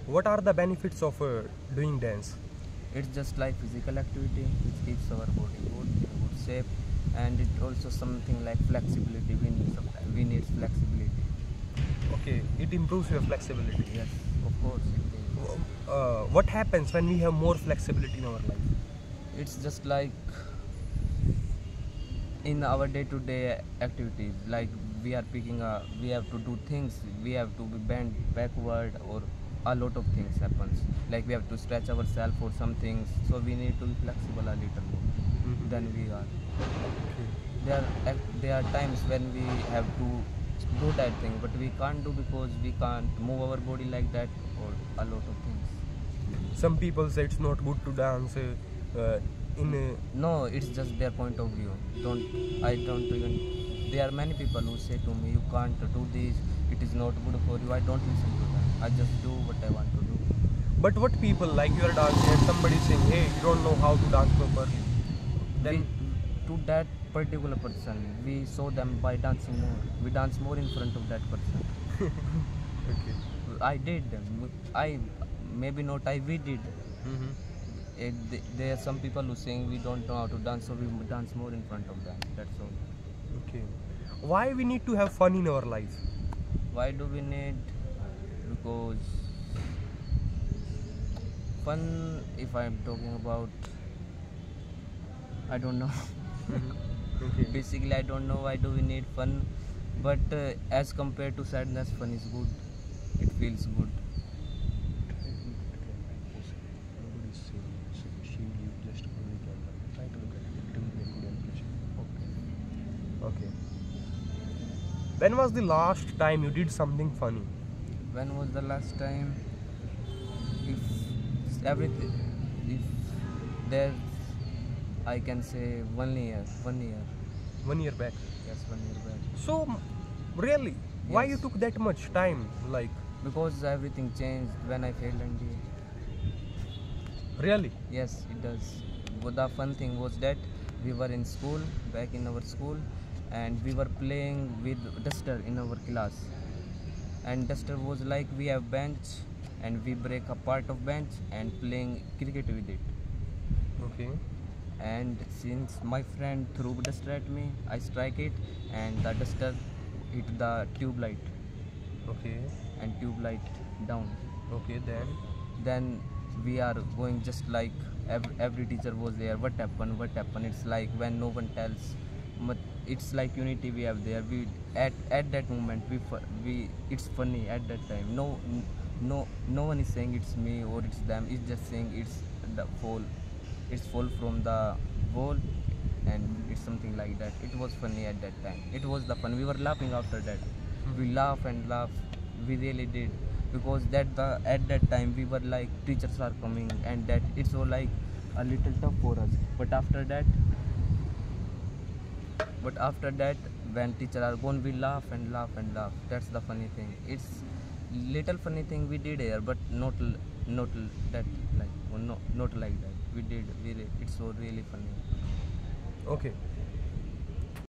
What are the benefits of doing dance? It's just like physical activity which keeps our body good in good shape, and it also something like flexibility. We need flexibility. Okay, it improves your flexibility. Yes, of course it is. What happens when we have more flexibility in our life? It's just like in our day-to-day activities, like we have to do things, we have to be bent backward, or a lot of things happens, like we have to stretch ourselves for some things, so we need to be flexible a little more than we are. There are times when we have to do that thing, but we can't do because we can't move our body like that, or a lot of things. Some people say it's not good to dance No, it's just their point of view. I don't even. There are many people who say to me, "You can't do this. It is not good for you." I don't listen to them. I just do what I want to do. But what people, like you are dancing and somebody saying, hey, you don't know how to dance properly. Then To that particular person, we show them by dancing more. We dance more in front of that person. okay. I did. I maybe not. We did. There are some people who saying we don't know how to dance, so we dance more in front of them. That's all. Okay. Why we need to have fun in our life? Why do we need? Because fun, if I'm talking about, I don't know. Okay. Basically, I don't know why do we need fun, but as compared to sadness, fun is good. It feels good. Okay. When was the last time you did something funny? When was the last time? If everything, if there's, I can say 1 year. 1 year. 1 year back. Yes, 1 year back. So, really, why you Yes. took that much time? Like, Because everything changed when I failed NDA. really? Yes, it does. But the fun thing was that we were in school, back in our school, and we were playing with duster in our class. And duster was like we have bench, and we break a part of bench and playing cricket with it. Okay. And since my friend threw duster at me, I strike it, and the duster hit the tube light, Okay. and tube light down. Okay, then. Then we are going just like every teacher was there. What happened? What happened? It's like when no one tells. But it's like unity we have there. We at that moment we it's funny at that time. No one is saying it's me or it's them. It's just saying it's the fall. It's fall from the wall, and it's something like that. It was funny at that time. It was the fun. We were laughing after that. We laugh and laugh. We really did, because at that time we were like teachers are coming, and that it's all like a little tough for us. But after that, when teachers are gone, we laugh and laugh and laugh. That's the funny thing. It's little funny thing we did here, but not that like, not like that. We did really. It's so really funny. Okay.